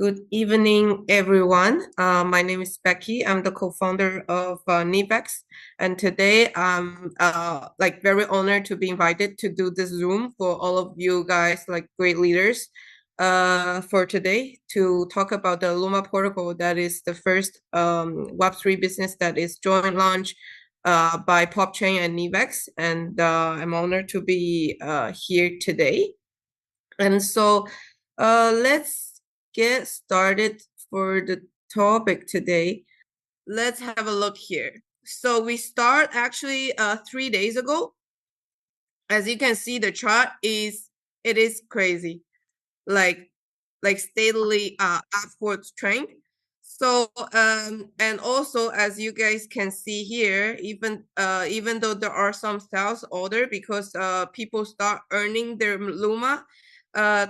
Good evening, everyone. My name is Becky. I'm the co-founder of Nivex, and today I'm very honored to be invited to do this Zoom for all of you guys, like great leaders, for today to talk about the Luma protocol. That is the first Web3 business that is joint launch by PopChain and Nivex, and I'm honored to be here today. And so, let's get started for the topic today. Let's have a look here. So we start actually 3 days ago. As you can see, the chart is crazy, like steadily upwards trend. So and also as you guys can see here, even though there are some sales order because people start earning their Luma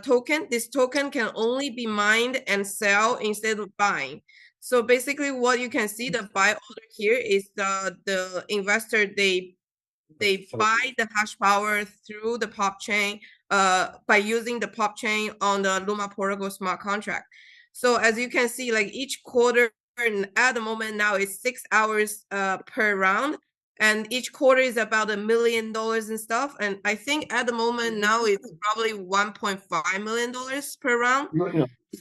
token, this token can only be mined and sell instead of buying. So basically what you can see, the buy order here is the investor, they buy the hash power through the pop chain by using the pop chain on the Luma protocol smart contract. So as you can see, like each quarter at the moment now is 6 hours per round, and each quarter is about $1 million and stuff. And I think at the moment now it's probably $1.5 million per round.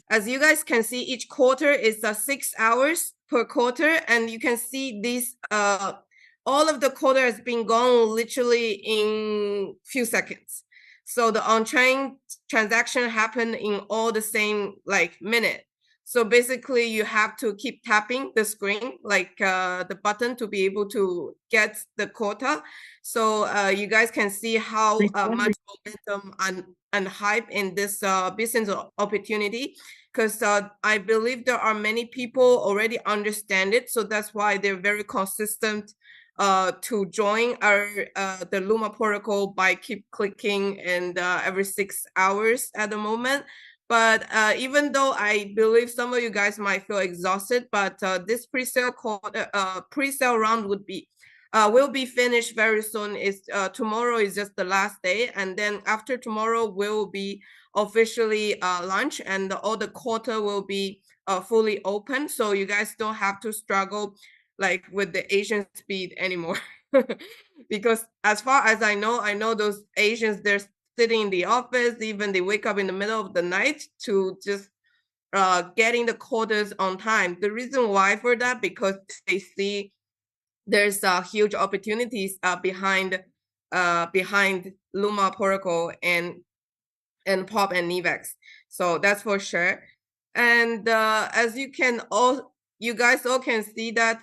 As you guys can see, each quarter is 6 hours per quarter, and you can see this all of the quarter has been gone literally in few seconds. So the on-chain transaction happened in all the same minute. So basically you have to keep tapping the screen, the button, to be able to get the quota. So you guys can see how much momentum and hype in this business opportunity, because I believe there are many people already understand it. So that's why they're very consistent to join our the Luma protocol by keep clicking and every 6 hours at the moment. But even though I believe some of you guys might feel exhausted, but this pre-sale round will be finished very soon. Tomorrow is just the last day, and then after tomorrow will be officially launched, and all the quarter will be fully open. So you guys don't have to struggle with the Asian speed anymore. Because as far as I know those Asians, they're sitting in the office, even they wake up in the middle of the night to just getting the quotas on time. The reason why for that, because they see there's huge opportunities behind Luma protocol and Pop and Nivex. So that's for sure. And as you guys all can see that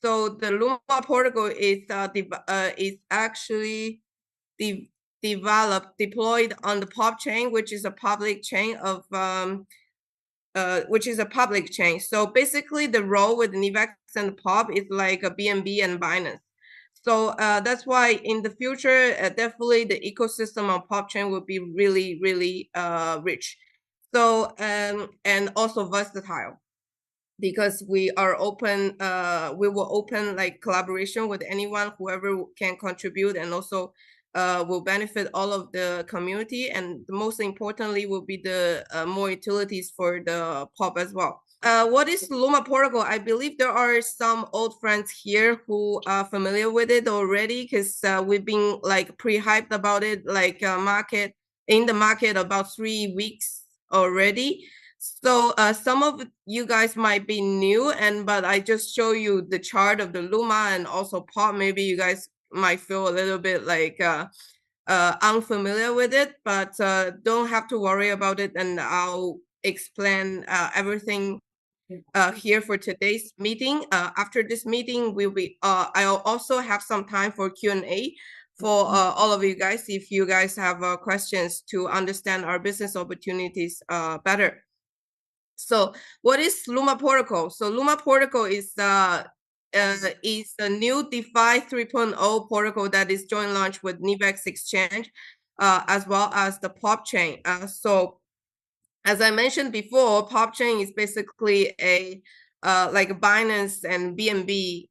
so the Luma protocol is actually deployed on the Pop chain, which is a public chain of So basically the role with Nivex and Pop is like a BNB and Binance. So that's why in the future, definitely the ecosystem on Pop chain will be really, really rich. So and also versatile, because we are open. We will open collaboration with anyone, whoever can contribute, and also will benefit all of the community. And most importantly, will be the more utilities for the Pop as well. What is Luma protocol? I believe there are some old friends here who are familiar with it already, because we've been pre-hyped about it, in the market about 3 weeks already. So some of you guys might be new, but I just show you the chart of the Luma and also Pop. Maybe you guys might feel a little bit unfamiliar with it, but don't have to worry about it, and I'll explain everything here for today's meeting. After this meeting, I'll also have some time for Q&A for all of you guys, if you guys have questions to understand our business opportunities better. So what is Luma protocol? So Luma protocol is a new DeFi 3.0 protocol that is joint launch with Nivex exchange, as well as the Pop chain. So as I mentioned before, Pop chain is basically a Binance and BNB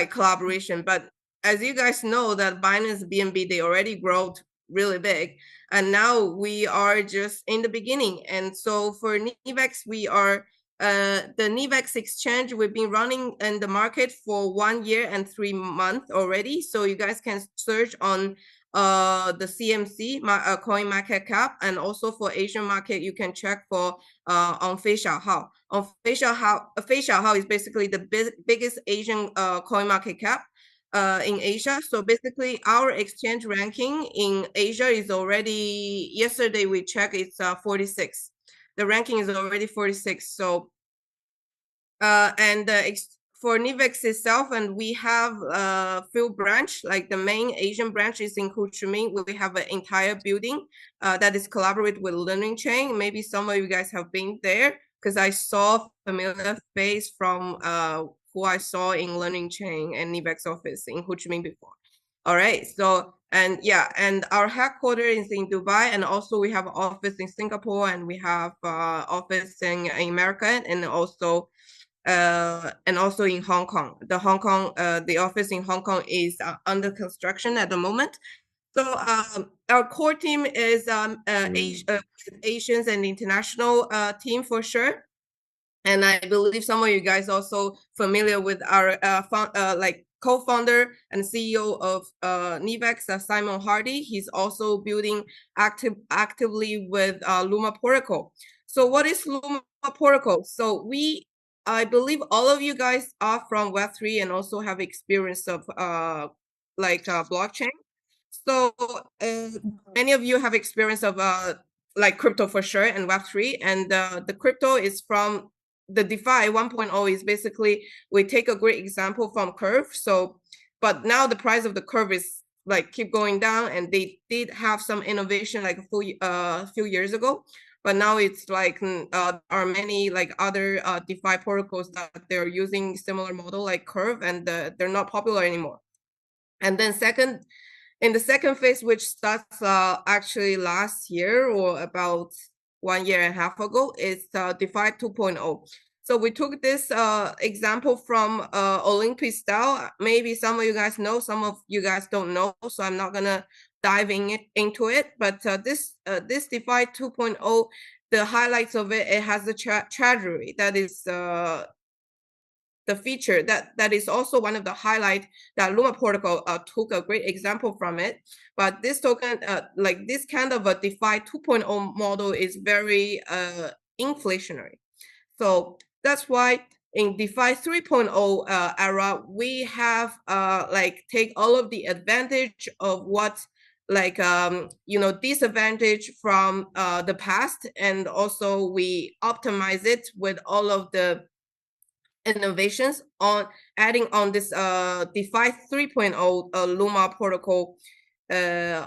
collaboration. But as you guys know, that Binance BNB, they already grow really big. and now we are just in the beginning. And so for Nivex, we are the Nivex exchange, we've been running in the market for 1 year and 3 months already. So you guys can search on the CMC coin market cap, and also for Asian market, you can check for on Fei Xiaohao. On Fei Xiaohao is basically the biggest Asian coin market cap in Asia. So basically, our exchange ranking in Asia is already, yesterday we checked, it's 46. The ranking is already 46. So and for Nivex itself, and we have a few branch, like the main Asian branch is in Ho Chi Minh. We have an entire building that is collaborate with Learning Chain. Maybe some of you guys have been there, because I saw familiar face from who I saw in Learning Chain and Nivex office in Ho Chi Minh before. All right, so and yeah, and our headquarters is in Dubai, and also we have office in Singapore, and we have office in America, and also in Hong Kong. The office in Hong Kong is under construction at the moment. So our core team is Asians and international team for sure. And I believe some of you guys also familiar with our like co-founder and CEO of Nivex, Simon Hardy. He's also building actively with Luma Protocol. So what is Luma Protocol? So I believe all of you guys are from Web3 and also have experience of blockchain. So many of you have experience of like crypto for sure, and Web3, and the crypto is from the DeFi 1.0 is basically, we take a great example from Curve. So, but now the price of the Curve is like keep going down, and they did have some innovation like a few years ago, but now it's like are many like other DeFi protocols that they're using similar model like Curve, and they're not popular anymore. And then in the second phase, which starts actually last year or about 1 year and a half ago, is DeFi 2.0. So we took this example from Olympic style. Maybe some of you guys know, some of you guys don't know. So I'm not gonna dive into it. But this DeFi 2.0, the highlights of it, it has a treasury that is the feature that is also one of the highlight that Luma protocol took a great example from it. But this token, like this kind of a DeFi 2.0 model is very inflationary. So that's why in DeFi 3.0 era, we have like take all of the advantage of what like disadvantage from the past, and also we optimize it with all of the innovations on adding on this DeFi 3.0 Luma protocol DeFi.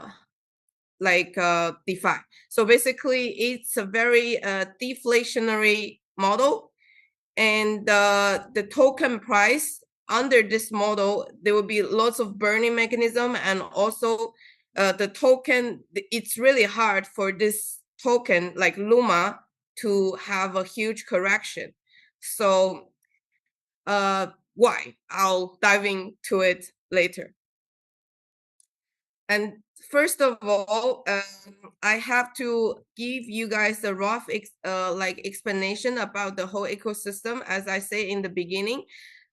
So basically, it's a very deflationary model, and the token price under this model, there will be lots of burning mechanism, and also the token, it's really hard for this token like Luma to have a huge correction. So why? I'll dive into it later. And first of all, I have to give you guys a rough explanation about the whole ecosystem. As I say in the beginning,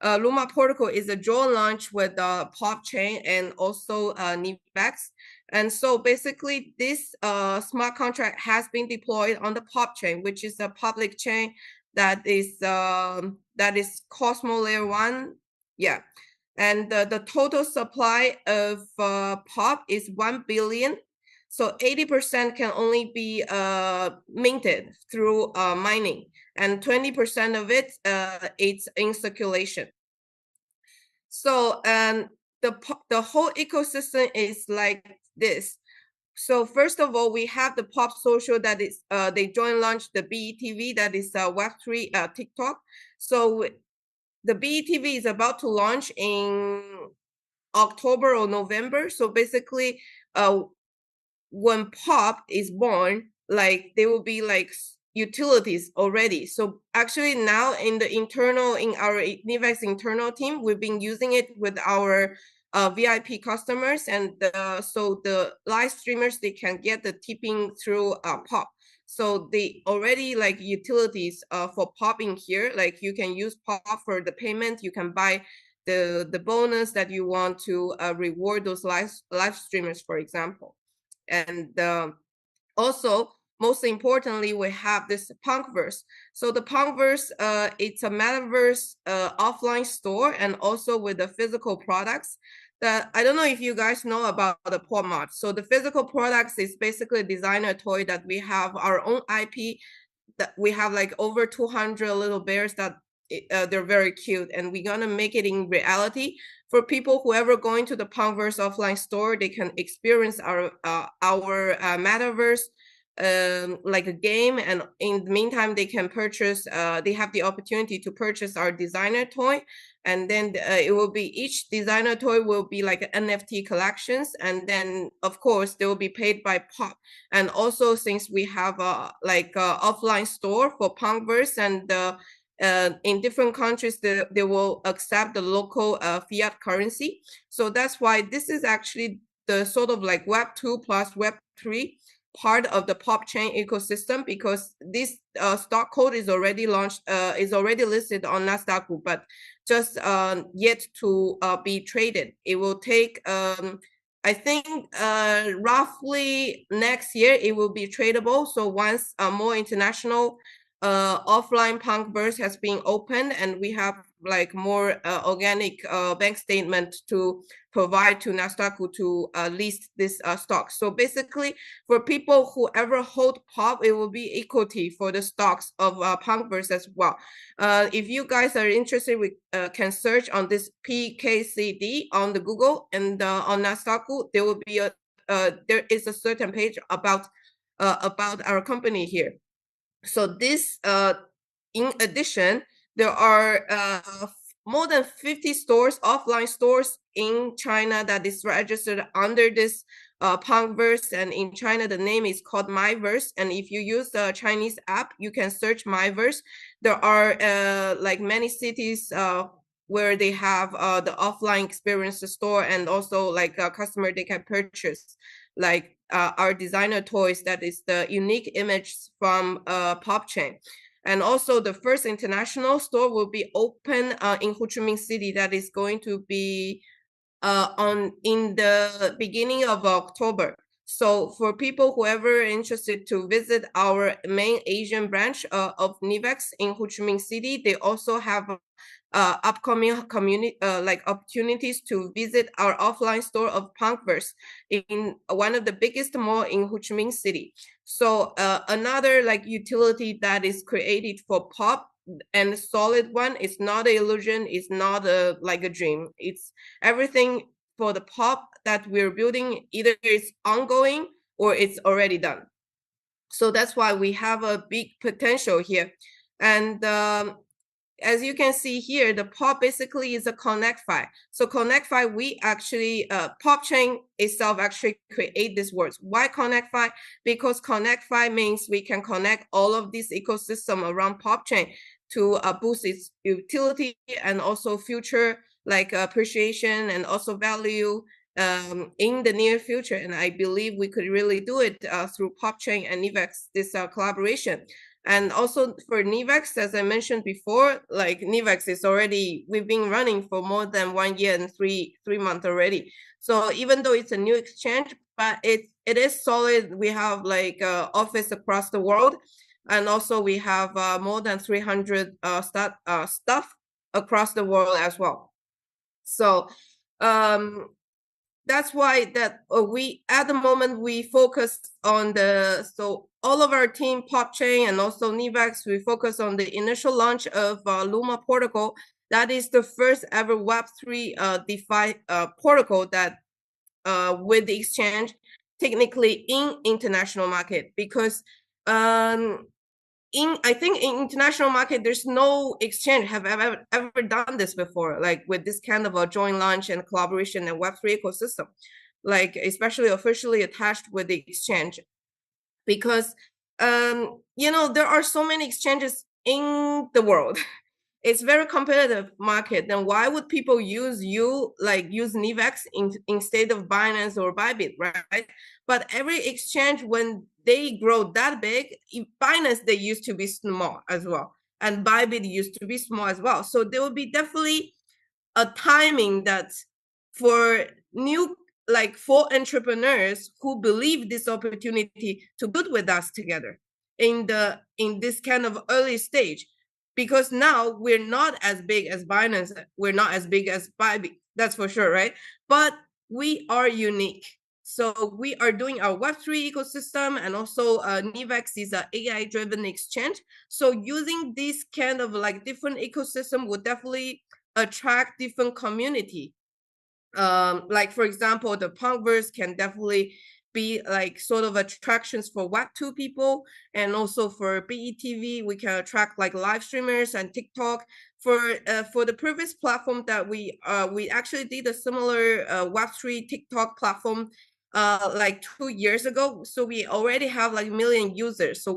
Luma Protocol is a joint launch with Pop Chain and also Nivex. And so basically, this smart contract has been deployed on the Pop Chain, which is a public chain that is Cosmo Layer 1. Yeah. And the total supply of POP is 1 billion. So 80% can only be minted through mining, and 20% of it it's in circulation. So the whole ecosystem is like this. So first of all, we have the Pop Social that is they joint launched the BETV, that is Web3 TikTok. So the BETV is about to launch in October or November. So basically, when Pop is born, like there will be like utilities already. So actually now in our Nivex internal team, we've been using it with our VIP customers, and so the live streamers, they can get the tipping through Pop. So they already like utilities for Pop in here. Like you can use Pop for the payment. You can buy the bonus that you want to reward those live streamers, for example. And also, most importantly, we have this Punkverse. So the Punkverse, it's a metaverse offline store, and also with the physical products. That I don't know if you guys know about the Pop Mart. So the physical products is basically a designer toy that we have our own IP. That we have like over 200 little bears that they're very cute, and we're gonna make it in reality for people whoever going to the Punkverse offline store. They can experience our metaverse like a game, and in the meantime they can purchase they have the opportunity to purchase our designer toy, and then it will be each designer toy will be like NFT collections, and then of course they will be paid by Pop. And also, since we have like offline store for Punkverse, and in different countries they will accept the local fiat currency. So that's why this is actually the sort of like Web 2 plus Web 3 part of the pop chain ecosystem, because this stock code is already launched, is already listed on Nasdaq Group, but just yet to be traded. It will take I think roughly next year it will be tradable. So once more international offline Punkverse has been opened, and we have like more organic bank statement to provide to Nasdaq to list this stock. So basically, for people who ever hold Pop, it will be equity for the stocks of Punkverse as well. If you guys are interested, we can search on this PKCD on the Google, and on Nasdaq, there will be a there is a certain page about our company here. So this, in addition, there are more than 50 stores, offline stores in China that is registered under this Punkverse, and in China the name is called MyVerse. And if you use the Chinese app, you can search MyVerse. There are like many cities where they have the offline experience store, and also like a customer they can purchase like our designer toys that is the unique image from Pop Chain. And also the first international store will be open in Ho Chi Minh City. That is going to be in the beginning of October. So for people whoever interested to visit our main Asian branch of Nivex in Ho Chi Minh City, they also have upcoming community like opportunities to visit our offline store of Punkverse in one of the biggest mall in Ho Chi Minh City. So another like utility that is created for Pop, and solid one, is not an illusion, it's not a like a dream. It's everything for the Pop that we're building, either it's ongoing or it's already done. So that's why we have a big potential here. And as you can see here, the Pop basically is a ConnectFi. So ConnectFi, we actually, Pop Chain itself actually create these words. Why ConnectFi? Because ConnectFi means we can connect all of this ecosystem around Pop Chain to boost its utility, and also future like appreciation, and also value in the near future. And I believe we could really do it through Pop Chain and Nivex, this collaboration. And also for Nivex, as I mentioned before, like Nivex is already, we've been running for more than 1 year and three months already. So even though it's a new exchange, but it is solid. We have like office across the world, and also we have more than 300 staff across the world as well. So that's why that we at the moment we focus on the, so all of our team Pop Chain and also Nivex, we focus on the initial launch of Luma protocol. That is the first ever Web3 DeFi protocol that with the exchange technically in international market, because I think in international market, there's no exchange have ever done this before, like with this kind of a joint launch and collaboration and Web3 ecosystem, like especially officially attached with the exchange. Because you know, there are so many exchanges in the world. it's very competitive market. Then why would people use Nivex instead of Binance or Bybit, right? But every exchange, when they grow that big, Binance, they used to be small as well, and Bybit used to be small as well. So there will be definitely a timing that for new, like for entrepreneurs who believe this opportunity to build with us together in this kind of early stage, because now we're not as big as Binance, we're not as big as Bybit, that's for sure, right? But we are unique. So we are doing our Web3 ecosystem, and also Nivex is an AI-driven exchange. So using this kind of like different ecosystem would definitely attract different community. Like for example, the Punkverse can definitely be like sort of attractions for Web2 people, and also for BETV, we can attract like live streamers and TikTok. For the previous platform that we actually did a similar Web3 TikTok platform like 2 years ago. So we already have like 1 million users. So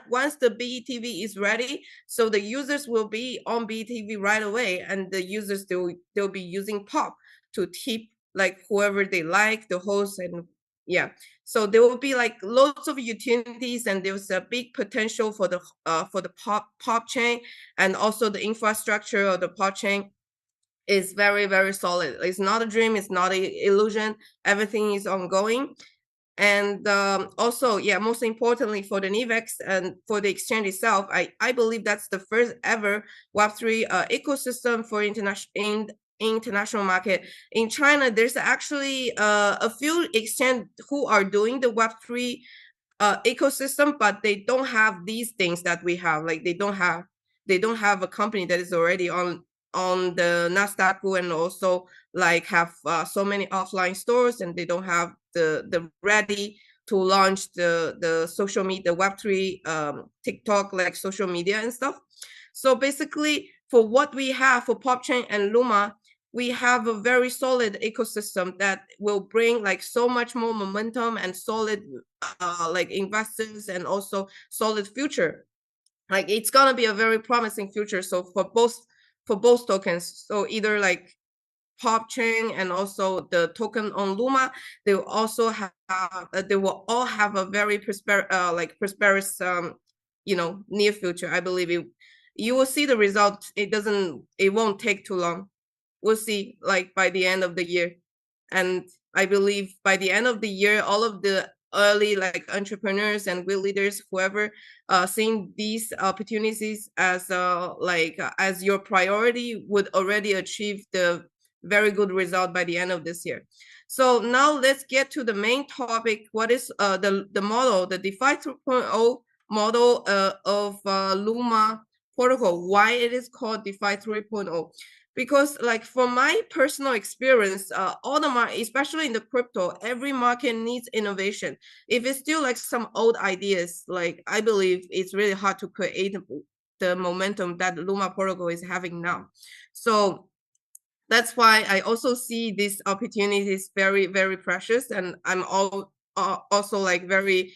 once the BETV is ready, so the users will be on BETV right away, and the users they'll be using Pop to tip like whoever they like, the host, and yeah. So there will be like lots of utilities, and there's a big potential for the pop chain, and also the infrastructure of the pop chain is very, very solid. It's not a dream, it's not an illusion. Everything is ongoing. And also, yeah, most importantly for the Nivex and for the exchange itself, I believe that's the first ever Web3 ecosystem for international market. In China, there's actually a few exchange who are doing the Web3 ecosystem, but they don't have these things that we have. Like they don't have a company that is already on the Nasdaq, and also like have so many offline stores, and they don't have the ready to launch the social media, Web3 TikTok, like social media and stuff. So basically, for what we have for PopChain and Luma, we have a very solid ecosystem that will bring like so much more momentum and solid like investors, and also solid future. Like it's gonna be a very promising future. So for both tokens, so either like Pop chain and also the token on Luma, they will also have they will all have a very prosperous near future. I believe you will see the result. It won't take too long. We'll see like by the end of the year. And I believe by the end of the year, all of the early like entrepreneurs and will leaders, whoever seeing these opportunities as as your priority, would already achieve the very good result by the end of this year. So now let's get to the main topic. What is the model, the DeFi 3.0 model of Luma protocol? Why it is called DeFi 3.0? Because like from my personal experience, all the market, especially in the crypto, every market needs innovation. If it's still like some old ideas, like I believe it's really hard to create the momentum that Luma protocol is having now. So that's why I also see these opportunities very, very precious, and I'm also like very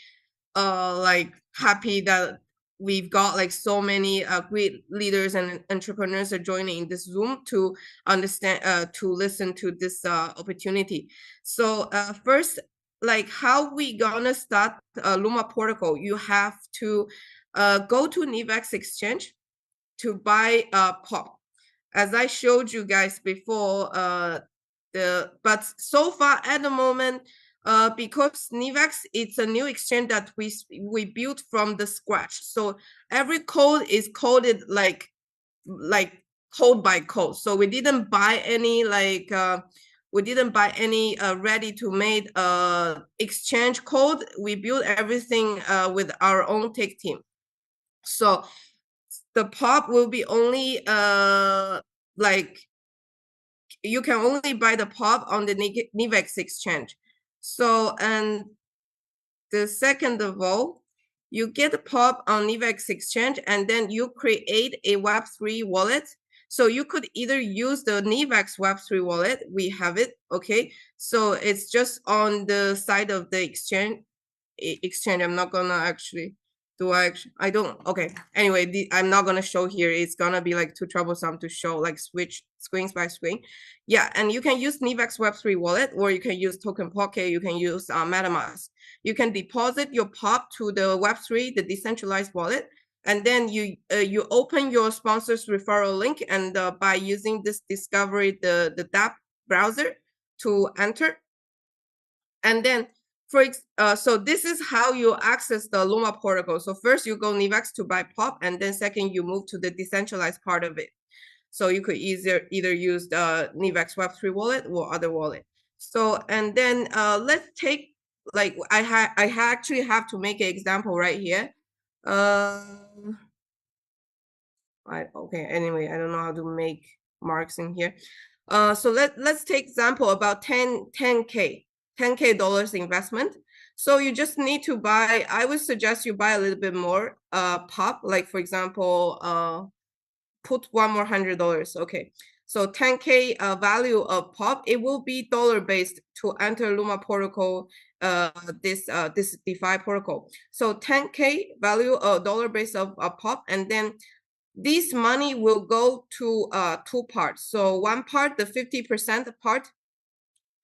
like happy that we've got like so many great leaders and entrepreneurs are joining this Zoom to understand to listen to this opportunity. So first, like how we gonna start Luma protocol? You have to go to Nivex exchange to buy pop. As I showed you guys before, but so far at the moment, because Nivex, it's a new exchange that we built from the scratch. So every code is coded like code by code. So we didn't buy any ready to made exchange code. We built everything with our own tech team. So the pop will be only like you can only buy the pop on the Nivex exchange. So, and the second of all, you get the pop on Nivex exchange, and then you create a Web3 wallet. So you could either use the Nivex Web3 wallet. We have it. Okay. So it's just on the side of the exchange. I'm not gonna actually Do I actually, I don't, okay. Anyway, I'm not gonna show here. It's gonna be like too troublesome to show, like switch screens by screen. Yeah, and you can use Nivex Web3 wallet, or you can use Token Pocket, you can use MetaMask. You can deposit your POP to the Web3, the decentralized wallet, and then you open your sponsor's referral link, and by using this discovery, the dApp browser to enter. And then so this is how you access the Luma protocol. So first you go Nivex to buy POP, and then second you move to the decentralized part of it. So you could either use the Nivex Web3 wallet or other wallet. So, and then let's take, like, I actually have to make an example right here. Okay, anyway, I don't know how to make marks in here. So let's take example about 10K dollars investment. So you just need to buy, I would suggest you buy a little bit more POP, like for example, put one more $100. Okay. So 10K value of POP, it will be dollar based to enter Luma protocol, this DeFi protocol. So 10K value of dollar base of POP, and then this money will go to two parts. So one part, the 50% part.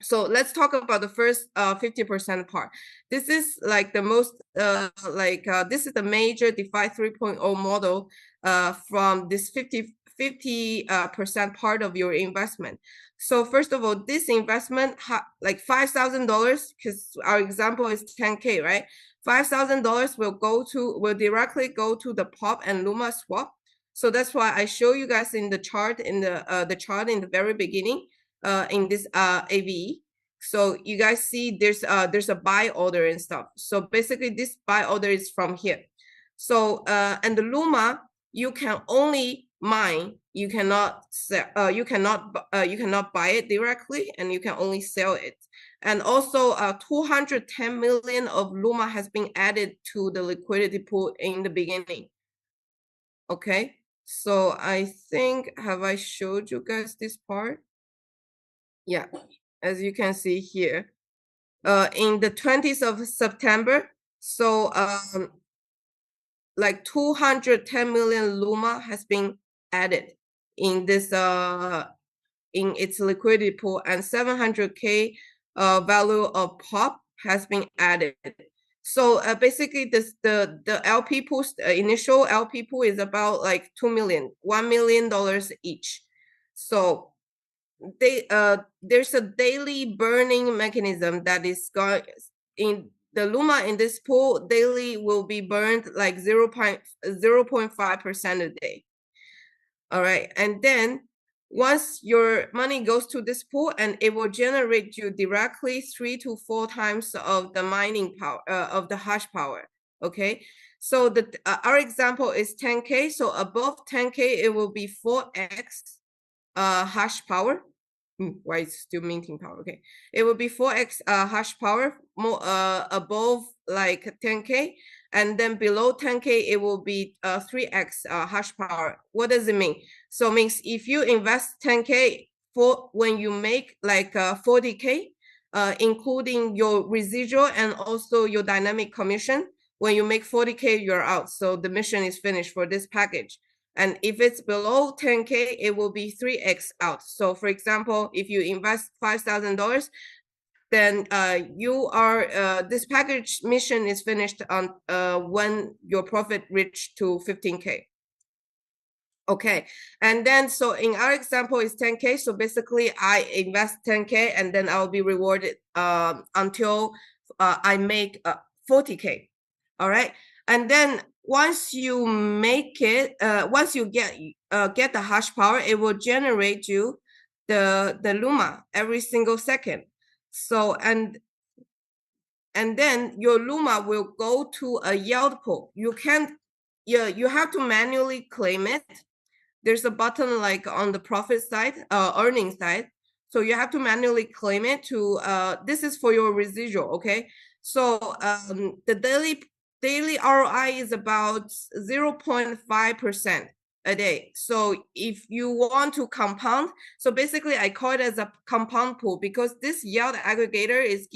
So let's talk about the first 50% part. This is like the most this is the major DeFi 3.0 model from this 50% part of your investment. So first of all, this investment like $5,000, because our example is 10K, right? $5,000 will directly go to the POP and Luma swap. So that's why I show you guys in the chart in the chart in the very beginning in this AVE. So you guys see there's a buy order and stuff. So basically this buy order is from here. So and the Luma, you can only mine, you cannot sell, you cannot buy it directly, and you can only sell it. And also 210 million of Luma has been added to the liquidity pool in the beginning. Okay, so I think, have I showed you guys this part? Yeah, as you can see here, in the 20th of September, so like 210 million Luma has been added in this in its liquidity pool, and 700K value of POP has been added. So basically the LP pool, initial LP pool is about like $1 million each. So there's a daily burning mechanism that is going in the Luma in this pool. Daily will be burned like 0.5% a day. All right, and then once your money goes to this pool, and it will generate you directly 3 to 4 times of the mining power of the hash power. Okay, so our example is 10K. So above 10K, it will be 4x hash power. Why it's still minting power? Okay, it will be 4x hash power more above like 10K, and then below 10K it will be 3x hash power. What does it mean? So it means if you invest 10K for when you make like 40K, including your residual and also your dynamic commission, when you make 40K, you're out. So the mission is finished for this package. And if it's below 10K, it will be 3x out. So for example, if you invest $5,000, then you are this package mission is finished on when your profit reached to 15K. Okay, and then so in our example is 10K. So basically I invest 10K, and then I'll be rewarded until I make 40K. All right, and then once you make it, once you get the hash power, it will generate you the Luma every single second. So and then your Luma will go to a yield pool. You can't, you have to manually claim it. There's a button like on the profit side, earning side. So you have to manually claim it to, this is for your residual, okay? So the daily ROI is about 0.5%. a day. So if you want to compound, so basically I call it as a compound pool, because this yield aggregator is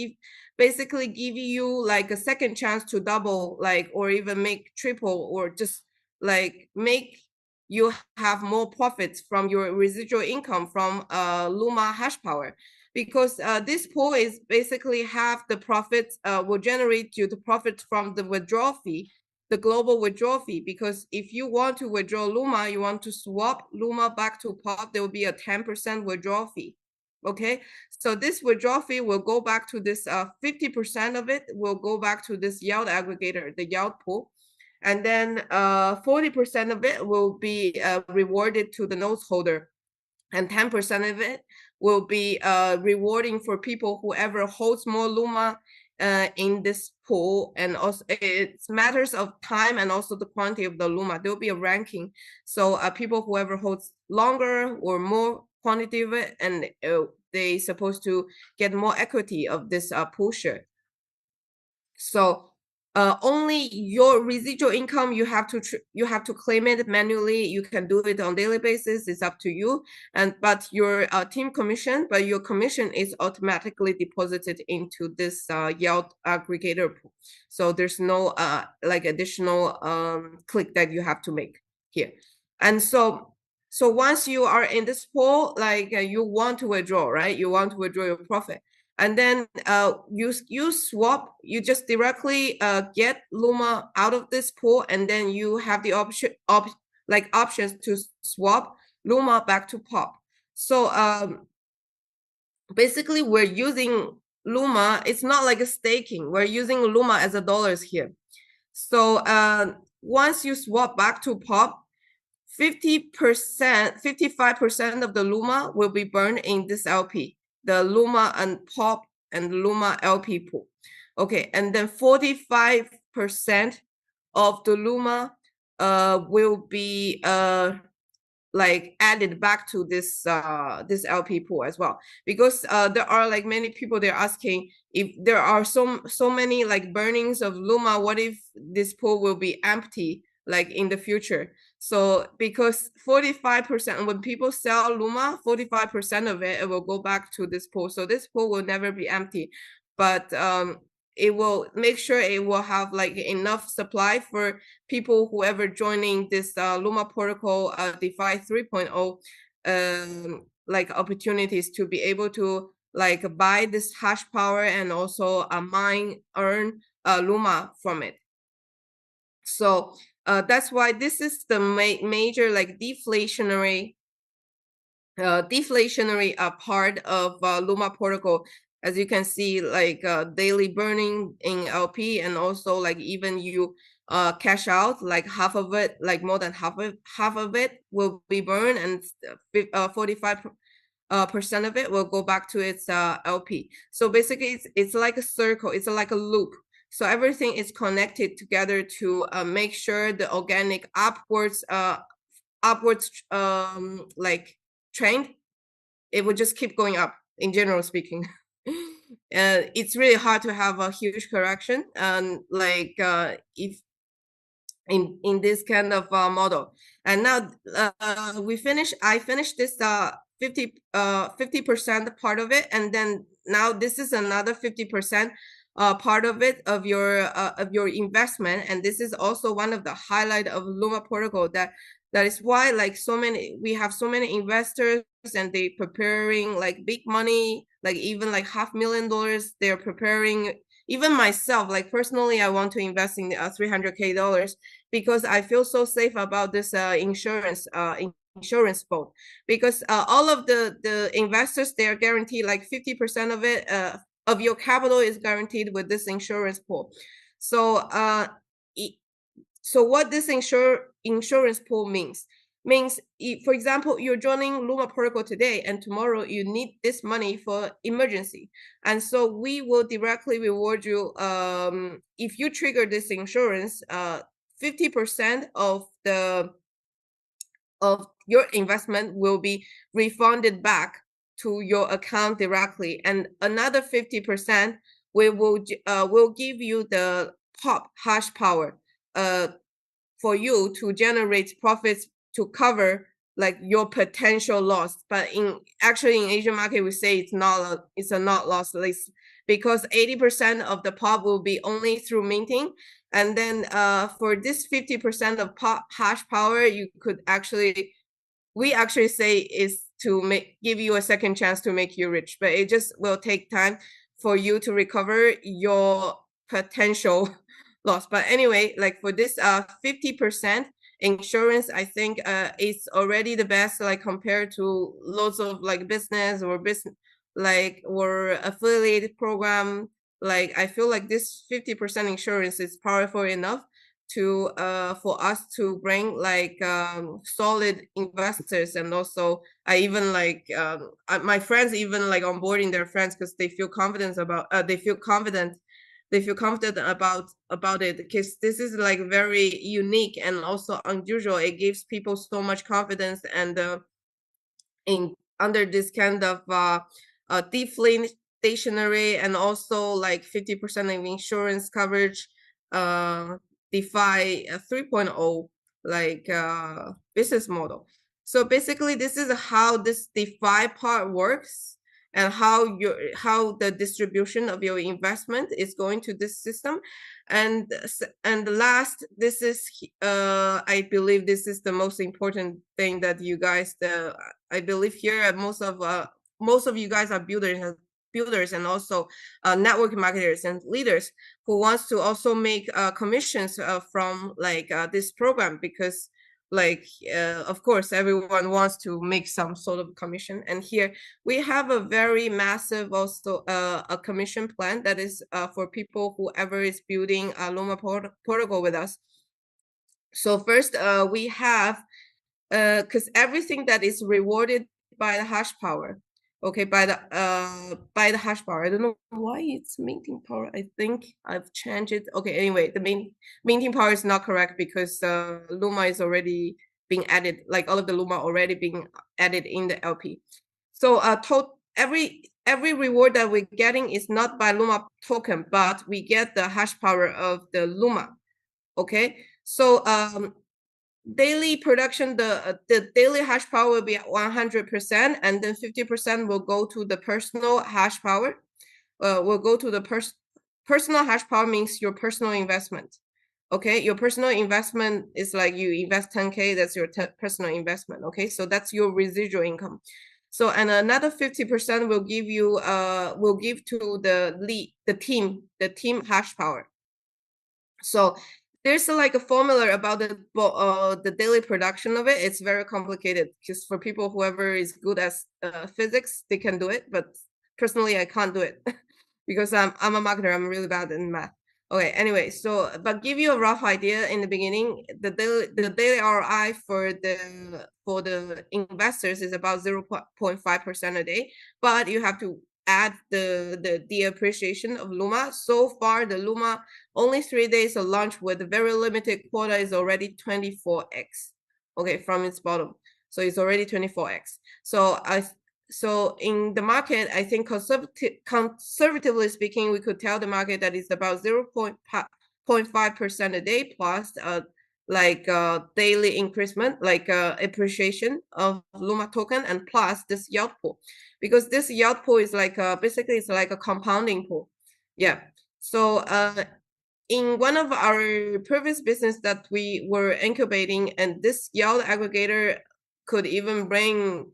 basically giving you like a second chance to double, like, or even make triple, or just like make you have more profits from your residual income from Luma hash power. Because this pool is basically half the profits will generate you the profits from the withdrawal fee, the global withdrawal fee. Because if you want to withdraw Luma, you want to swap Luma back to POP, there will be a 10% withdrawal fee. Okay, so this withdrawal fee will go back to this 50% of it will go back to this yield aggregator, the yield pool. And then 40% of it will be rewarded to the notes holder, and 10% of it will be rewarding for people whoever holds more Luma in this pool. And also it's matters of time and also the quantity of the Luma. There will be a ranking. So people whoever holds longer or more quantity of it, and they supposed to get more equity of this pool share. So only your residual income, you have to claim it manually. You can do it on daily basis. It's up to you. But your team commission, but your commission is automatically deposited into this yield aggregator pool. So there's no like additional click that you have to make here. And so once you are in this pool, like you want to withdraw, right? You want to withdraw your profit. And then you swap, you just directly get Luma out of this pool, and then you have the options to swap Luma back to POP. So basically we're using Luma. It's not like a staking. We're using Luma as a dollars here. So once you swap back to POP, 50%, 55% of the Luma will be burned in this LP, the Luma and POP and Luma LP pool. Okay, and then 45% of the Luma will be like added back to this this LP pool as well. Because there are like many people, they're asking if there are so many like burnings of Luma, what if this pool will be empty like in the future? So because 45%, when people sell Luma, 45% of it will go back to this pool. So this pool will never be empty, but it will make sure it will have like enough supply for people whoever joining this Luma protocol DeFi 3.0 like opportunities to be able to like buy this hash power and also earn Luma from it. So that's why this is the major like deflationary part of Luma protocol. As you can see, like daily burning in LP, and also like even you cash out, like half of it, like more than half of it will be burned, and 45% of it will go back to its LP. So basically it's like a circle, it's like a loop. So everything is connected together to make sure the organic upwards like trend, it will just keep going up in general speaking. It's really hard to have a huge correction, and like if in this kind of model. And now I finished this 50% part of it, and then now this is another 50% part of it of your investment. And this is also one of the highlight of Luma protocol, that is why like we have so many investors, and they preparing like big money, like even like $500,000 they're preparing. Even myself, like personally, I want to invest in $300K, because I feel so safe about this insurance boat. Because all of the investors, they are guaranteed like 50% of it of your capital is guaranteed with this insurance pool. So so what this insurance pool means, for example, you're joining Luma protocol today, and tomorrow you need this money for emergency, and so we will directly reward you if you trigger this insurance. 50% of your investment will be refunded back to your account directly, and another 50% we will give you the POP hash power for you to generate profits to cover like your potential loss. But actually in Asian market, we say it's a not loss list, because 80% of the pop will be only through minting. And then for this 50% of hash power, we actually say is to give you a second chance to make you rich, but it just will take time for you to recover your potential loss. But anyway, like for this 50% insurance, I think it's already the best, like compared to lots of like business or affiliated program. Like I feel like this 50% insurance is powerful enough to for us to bring like solid investors. And also I even like my friends even like onboarding their friends because they feel confident about it, because this is like very unique and also unusual. It gives people so much confidence, and in under this kind of deflationary and also like 50% of insurance coverage DeFi 3.0 like business model. So basically this is how this DeFi part works, and how the distribution of your investment is going to this system. And last, this is I believe this is the most important thing that you guys I believe here most of you guys are builders and also network marketers and leaders who wants to also make commissions from like this program, because like of course everyone wants to make some sort of commission. And here we have a very massive also a commission plan that is for people whoever is building a Luma protocol with us. So first we have because everything that is rewarded by the hash power, okay, by the hash power. I don't know why it's minting power. I think I've changed it. Okay, anyway, the minting power is not correct because Luma is already being added, like all of the Luma already being added in the LP. So every reward that we're getting is not by Luma token, but we get the hash power of the Luma. Okay, so daily production, the daily hash power will be at 100%, and then 50% will go to the personal hash power. Will go to the personal hash power, means your personal investment. Okay, your personal investment is like you invest 10K, that's your personal investment. Okay, so that's your residual income. So and another 50% will give you will give to the team hash power. So there's like a formula about the daily production of it. It's very complicated because for people whoever is good at physics, they can do it. But personally, I can't do it because I'm a marketer. I'm really bad in math. Okay, anyway, so but give you a rough idea in the beginning, the daily ROI for the investors is about 0.5% a day, but you have to add the appreciation of Luma. So far, the Luma only 3 days of launch with a very limited quota is already 24x. Okay, from its bottom, so it's already 24x. So in the market, I think conservatively speaking, we could tell the market that it's about 0.5% a day plus like daily increment, like appreciation of Luma token, and plus this yield pool, because this yield pool is like basically it's like a compounding pool. Yeah. So in one of our previous business that we were incubating, and this yield aggregator could even bring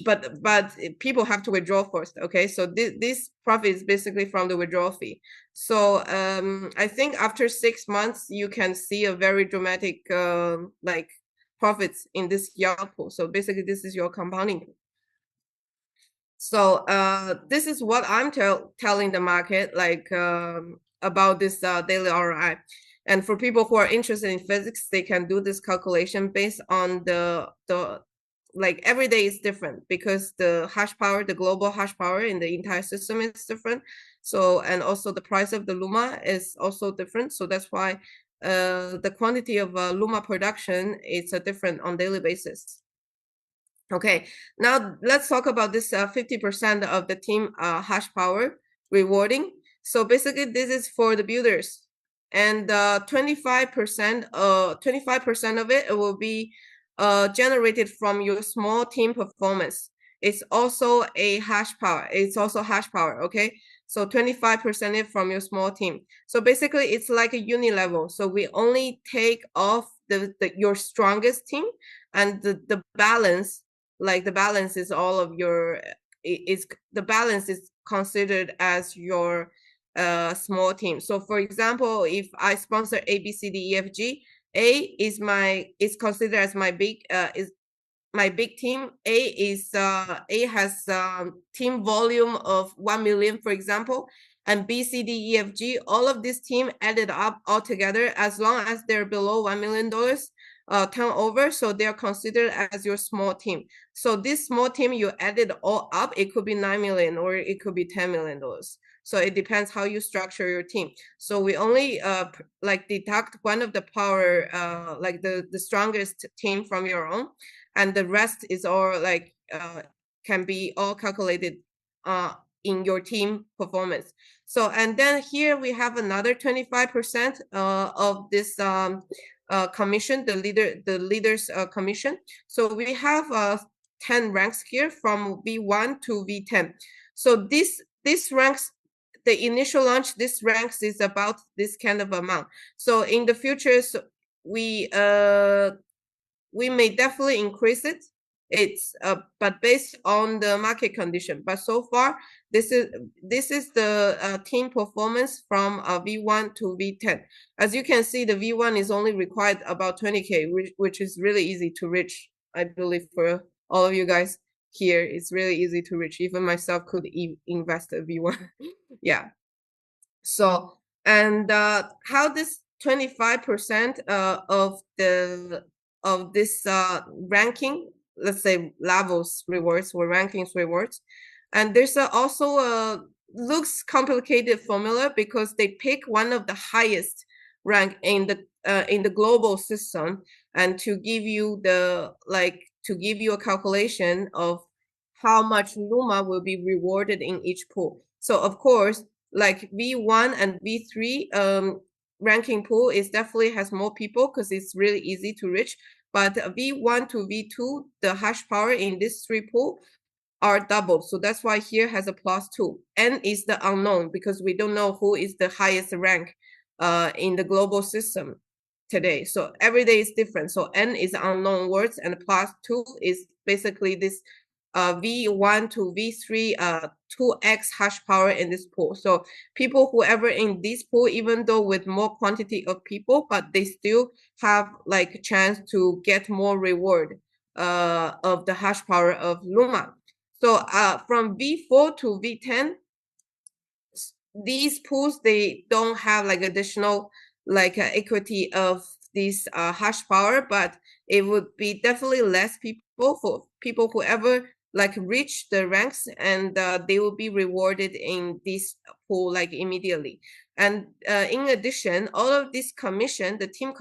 but people have to withdraw first. Okay, so this profit is basically from the withdrawal fee. So I think after 6 months you can see a very dramatic like profits in this yield pool. So basically this is your compounding pool. So this is what I'm telling the market, like about this daily ROI. And for people who are interested in physics, they can do this calculation based on the like every day is different, because the hash power, the global hash power in the entire system is different. So, and also the price of the Luma is also different. So that's why the quantity of Luma production is different on daily basis. Okay, now let's talk about this 50% of the team hash power rewarding. So basically this is for the builders. and 25% of it will be generated from your small team performance. It's also a hash power. It's also hash power, okay? So 25% from your small team. So basically it's like a uni level. So we only take off your strongest team, and the balance, like the balance is all of your, is the balance is considered as your small team. So for example, if I sponsor A, B, C, D, E, F, G, A is considered as my big team. A has team volume of 1 million, for example, and B, C, D, E, F, G, all of this team added up all together, as long as they're below $1 million turnover, so they're considered as your small team. So this small team, you added all up, it could be 9 million or it could be $10 million. So it depends how you structure your team. So we only like deduct one of the power, like the strongest team from your own, and the rest is all like can be all calculated in your team performance. So, and then here we have another 25% of this commission, the leaders commission. So we have 10 ranks here from V1 to V10. So this ranks, the initial launch, this ranks is about this kind of amount. So in the future, so we may definitely increase it. It's but based on the market condition. But so far, this is the team performance from V1 to V10. As you can see, the V1 is only required about 20K, which is really easy to reach. I believe for all of you guys here, it's really easy to reach. Even myself could invest a V1. Yeah. So, and how this 25% of this ranking, let's say levels rewards or rankings rewards, and there's also a looks complicated formula, because they pick one of the highest rank in the global system, and to give you a calculation of how much Luma will be rewarded in each pool. So of course, like V1 and V3 ranking pool is definitely has more people because it's really easy to reach. But V1 to V2, the hash power in this three pool are doubled. So that's why here has a +2. N is the unknown, because we don't know who is the highest rank in the global system today. So every day is different. So N is unknown words, and +2 is basically this V1 to V3 2x hash power in this pool. So people whoever in this pool, even though with more quantity of people, but they still have like a chance to get more reward of the hash power of Luma. So from V4 to V10, these pools, they don't have like additional like equity of this hash power, but it would be definitely less people for people who ever like reach the ranks, and they will be rewarded in this pool like immediately. And in addition, all of this commission, the team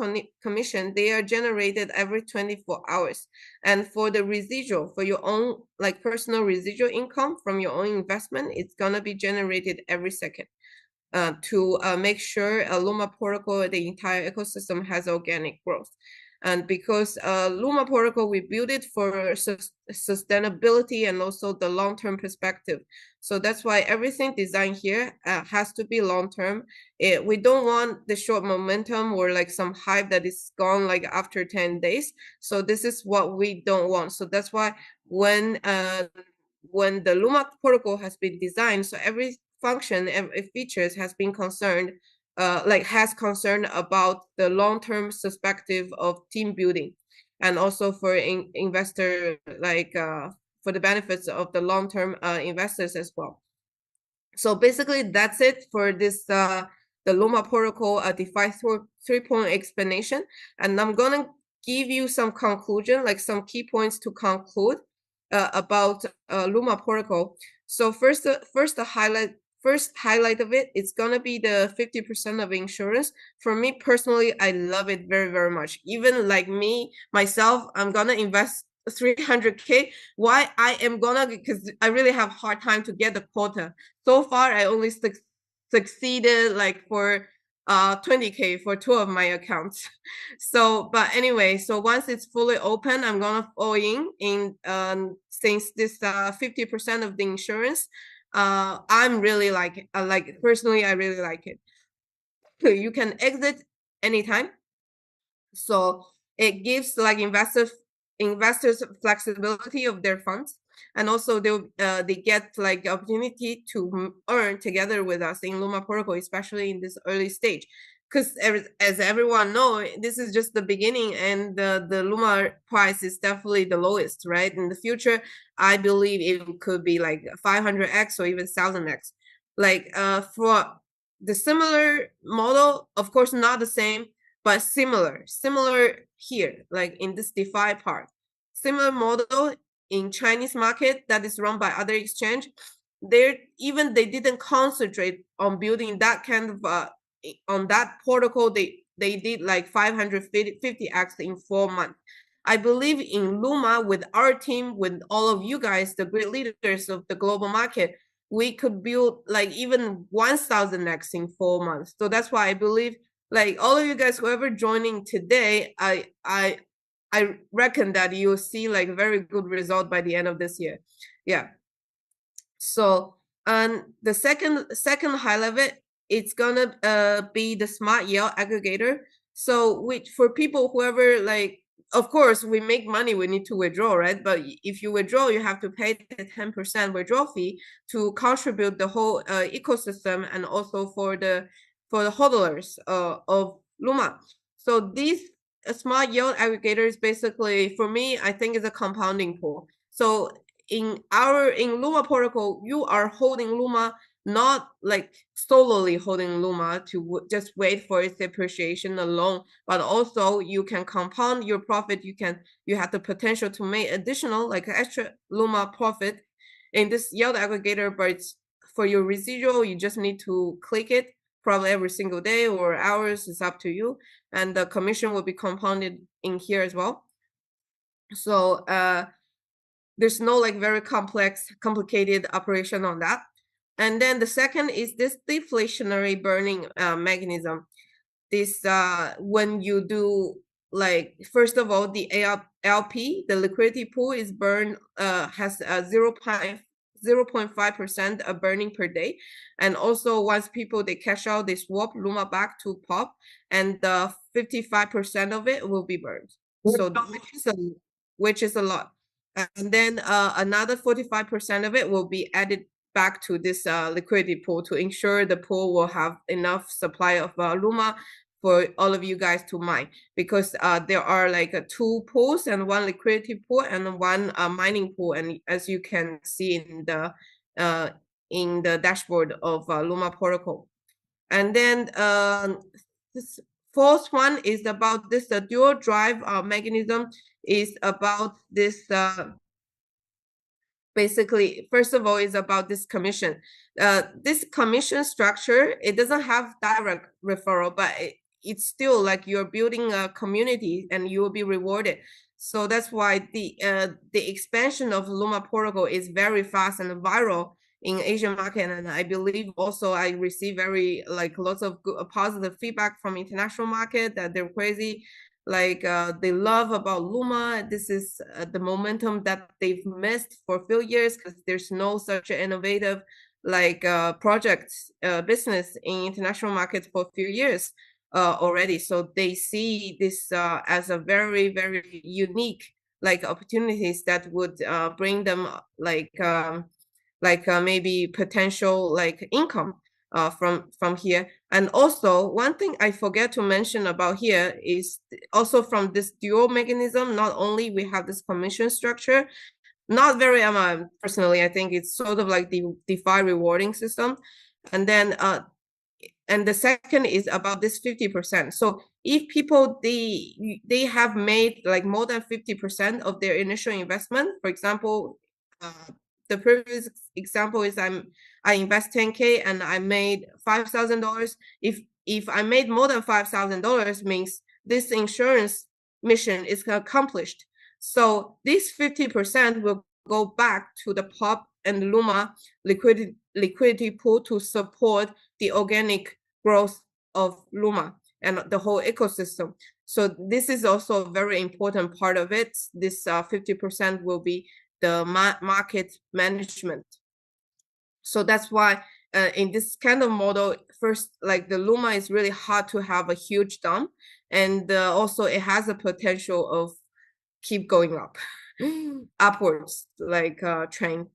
commission, they are generated every 24 hours. And for the residual, for your own like personal residual income from your own investment, it's gonna be generated every second. To make sure Luma protocol, the entire ecosystem has organic growth. And because Luma protocol, we build it for sustainability and also the long-term perspective. So that's why everything designed here has to be long-term. We don't want the short momentum or like some hype that is gone like after 10 days. So this is what we don't want. So that's why when the Luma protocol has been designed, so every function and features has been concerned has concern about the long-term perspective of team building, and also for investor for the benefits of the long-term investors as well. So basically that's it for this the Luma protocol DeFi 3.0 explanation, and I'm gonna give you some conclusion, like some key points to conclude about Luma protocol. So first highlight of it, it's gonna be the 50% of insurance. For me personally, I love it very, very much. Even like me, myself, I'm gonna invest 300K. Why I am gonna, because I really have hard time to get the quota. So far, I only succeeded like for 20K for two of my accounts. So, but anyway, so once it's fully open, I'm gonna fall in since this 50% of the insurance. I'm really like personally, I really like it. You can exit anytime. So it gives like investors flexibility of their funds, and also they get like the opportunity to earn together with us in Luma protocol, especially in this early stage. Because as everyone know, this is just the beginning, and the Luma price is definitely the lowest, right? In the future, I believe it could be like 500x or even 1000x. Like for the similar model, of course, not the same, but similar here, like in this DeFi part. Similar model in Chinese market that is run by other exchange. They didn't concentrate on building that kind of on that protocol. They did like 550x in 4 months. I believe in Luma with our team, with all of you guys, the great leaders of the global market, we could build like even 1000x in 4 months. So that's why I believe like all of you guys, whoever joining today, I reckon that you'll see like very good result by the end of this year. Yeah. So and the second highlight of it's gonna be the smart yield aggregator. So which for people whoever like, of course we make money, we need to withdraw, right? But if you withdraw, you have to pay the 10% withdrawal fee to contribute the whole ecosystem, and also for the hodlers of Luma. So these smart yield aggregators basically, for me, I think is a compounding pool. So in Luma protocol, you are holding Luma, not like solely holding Luma to just wait for its appreciation alone, but also you can compound your profit. You have the potential to make additional like extra Luma profit in this yield aggregator, but it's for your residual, you just need to click it probably every single day or hours, it's up to you, and the commission will be compounded in here as well. So there's no like very complicated operation on that. And then the second is this deflationary burning mechanism. This when you do like, first of all, the LP, the liquidity pool is burned, has a 0.5% of burning per day. And also once people they cash out, they swap Luma back to pop, and the 55% of it will be burned. So which is a lot. And then another 45% of it will be added back to this liquidity pool to ensure the pool will have enough supply of Luma for all of you guys to mine, because there are like two pools, and one liquidity pool and one mining pool. And as you can see in the dashboard of Luma protocol. And then this fourth one is about this dual drive mechanism, is about this basically, first of all, is about this commission. This commission structure, it doesn't have direct referral, but it's still like you're building a community and you will be rewarded. So that's why the expansion of Luma protocol is very fast and viral in Asian market. And I believe also I receive very like lots of good, positive feedback from international market that they're crazy. Like they love about Luma. This is the momentum that they've missed for a few years, because there's no such innovative like projects business in international markets for a few years already. So they see this as a very, very unique like opportunities that would bring them like maybe potential like income from here. And also one thing I forget to mention about here is also from this dual mechanism, not only we have this commission structure, not very personally, I think it's sort of like the DeFi rewarding system. And then and the second is about this 50%. So if people they have made like more than 50% of their initial investment, for example, the previous example is I invest 10K and I made $5,000. If I made more than $5,000, means this insurance mission is accomplished. So this 50% will go back to the POP and Luma liquidity pool to support the organic growth of Luma and the whole ecosystem. So this is also a very important part of it. This 50% will be the market management. So that's why in this kind of model, first, like the Luma is really hard to have a huge dump, and also it has a potential of keep going up, upwards, like trend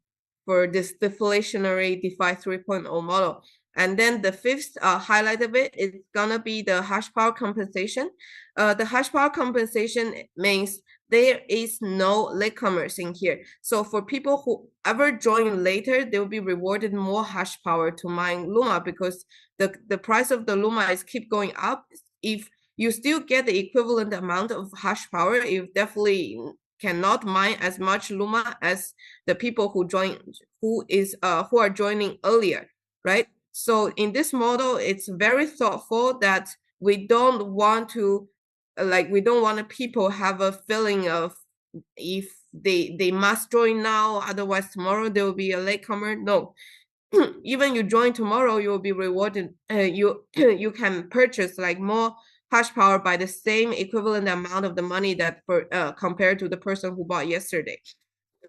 for this deflationary DeFi 3.0 model. And then the fifth highlight of it is gonna be the hash power compensation. The hash power compensation means there is no latecomers in here. So for people who ever join later, they will be rewarded more hash power to mine Luma, because the price of the Luma is keep going up. If you still get the equivalent amount of hash power, you definitely cannot mine as much Luma as the people who are joining earlier, right? So in this model, it's very thoughtful that we don't want to people have a feeling of if they must join now, otherwise tomorrow there will be a latecomer. No, even you join tomorrow, you will be rewarded. You can purchase like more hash power by the same equivalent amount of the money that compared to the person who bought yesterday,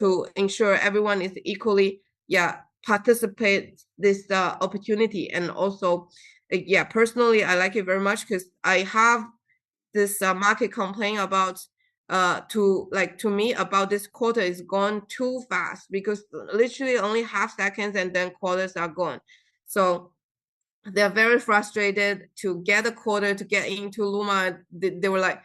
to ensure everyone is equally participate this opportunity. And also personally I like it very much, because I have this market complaint about to me about this quarter is gone too fast, because literally only half seconds and then quarters are gone. So they're very frustrated to get a quarter to get into Luma. They were like,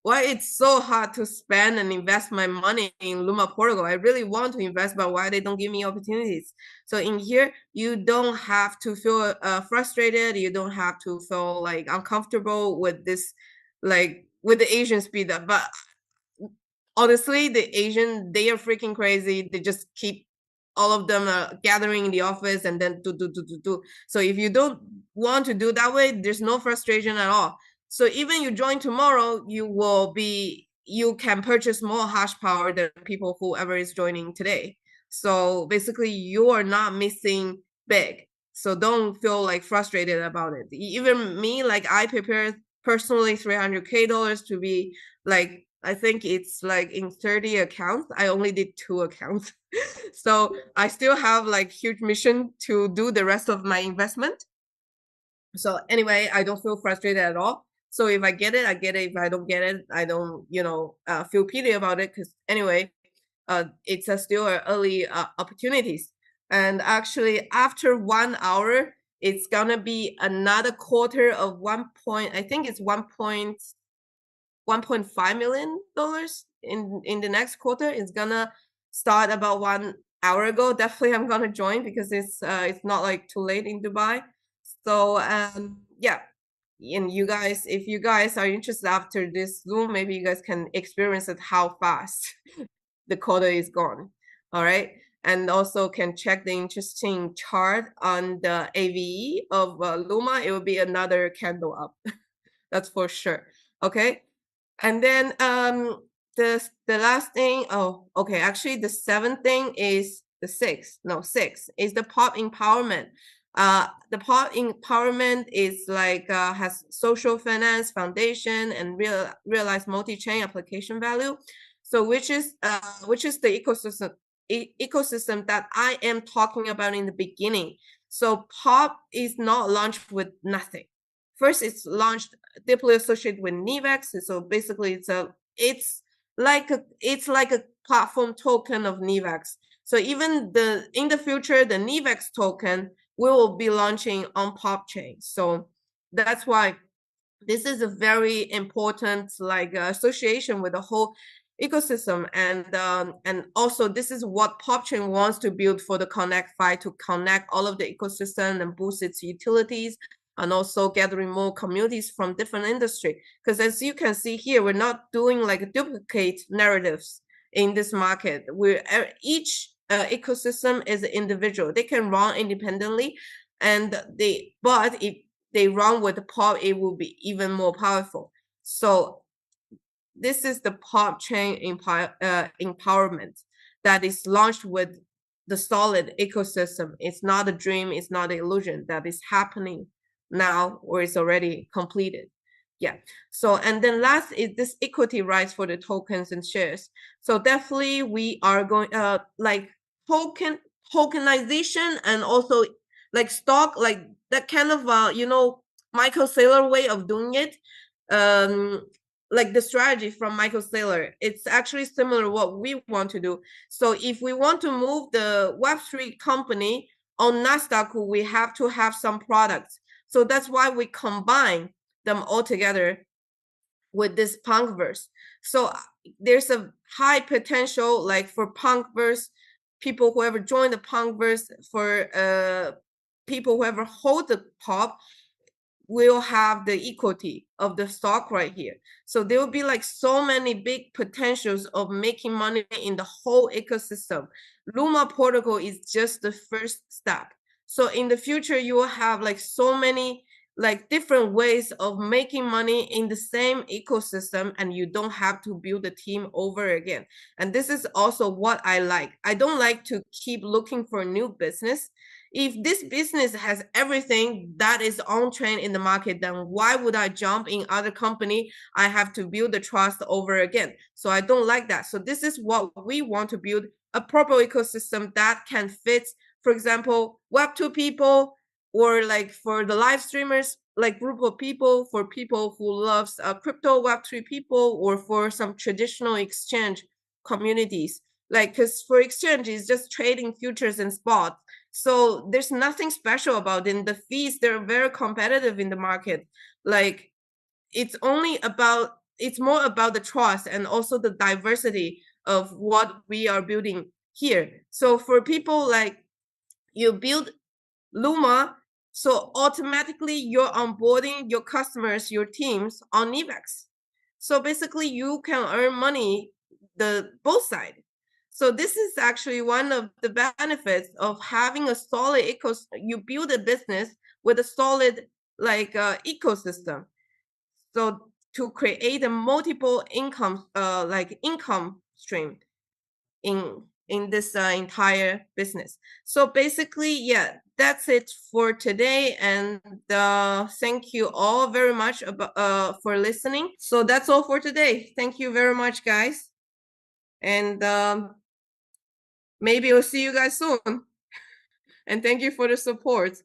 why it's so hard to spend and invest my money in Luma Portugal? I really want to invest, but why they don't give me opportunities? So in here, you don't have to feel frustrated. You don't have to feel like uncomfortable with this, like with the Asian speed up. But honestly, the Asian, they are freaking crazy. They just keep all of them gathering in the office and then do. So if you don't want to do that way, there's no frustration at all. So even you join tomorrow, you can purchase more hash power than people whoever is joining today. So basically you are not missing big. So don't feel like frustrated about it. Even me, like I prepared personally $300K to be like, I think it's like in 30 accounts. I only did 2 accounts. So I still have like huge mission to do the rest of my investment. So anyway, I don't feel frustrated at all. So if I get it, I get it. If I don't get it, I don't, feel pity about it, because anyway, it's still early opportunities. And actually after 1 hour, it's gonna be another quarter of I think it's $1.5 million in the next quarter. Is gonna start about 1 hour ago. Definitely I'm gonna join, because it's not like too late in Dubai. So and you guys, if you guys are interested after this Zoom, maybe you guys can experience it how fast the quarter is gone. All right. And also can check the interesting chart on the AVE of Luma. It will be another candle up. That's for sure. Okay. And then the last thing, actually the seventh thing is six is the pop empowerment. The pop empowerment is like has social finance foundation and realized multi-chain application value. So which is the ecosystem that I am talking about in the beginning. So pop is not launched with nothing. First, it's launched deeply associated with Nivex. So basically, it's like a platform token of Nivex. So even in the future, the Nivex token will be launching on Pop chain. So that's why this is a very important association with the whole ecosystem. And also this is what PopChain wants to build for the Connect Fi, to connect all of the ecosystem and boost its utilities, and also gathering more communities from different industry. Because as you can see here, we're not doing like duplicate narratives in this market. Each ecosystem is an individual. They can run independently, but if they run with the pop, it will be even more powerful. So this is the pop chain empowerment that is launched with the solid ecosystem. It's not a dream, it's not an illusion, that is happening now or it's already completed. Yeah. So, and then last is this equity rights for the tokens and shares. So definitely we are going like tokenization, and also like stock, like that kind of Michael Saylor way of doing it. Like the strategy from Michael Saylor, it's actually similar to what we want to do. So if we want to move the Web3 company on Nasdaq, we have to have some products. So that's why we combine them all together with this Punkverse. So there's a high potential, like for Punkverse, people who ever join the Punkverse, for people who ever hold the pop, will have the equity of the stock right here. So there will be like so many big potentials of making money in the whole ecosystem. Luma protocol is just the first step. So in the future, you will have like so many like different ways of making money in the same ecosystem, and you don't have to build a team over again. And this is also what I like. I don't like to keep looking for new business. If this business has everything that is on trend in the market, then why would I jump in other company? I have to build the trust over again. So I don't like that. So this is what we want to build, a proper ecosystem that can fit, for example, Web2 people, or like for the live streamers, like group of people, for people who loves crypto Web3 people, or for some traditional exchange communities. Like, because for exchange, it's just trading futures and spot. So there's nothing special about it. The fees, they're very competitive in the market. Like, it's more about the trust and also the diversity of what we are building here. So for people, like, you build Luma, so automatically you're onboarding your customers, your teams on Nevex. So basically you can earn money the both sides. So this is actually one of the benefits of having a solid you build a business with a solid ecosystem. So to create a multiple income income stream in this entire business. So basically, yeah, that's it for today. And thank you all very much for listening. So that's all for today. Thank you very much, guys. And maybe we'll see you guys soon. And thank you for the support.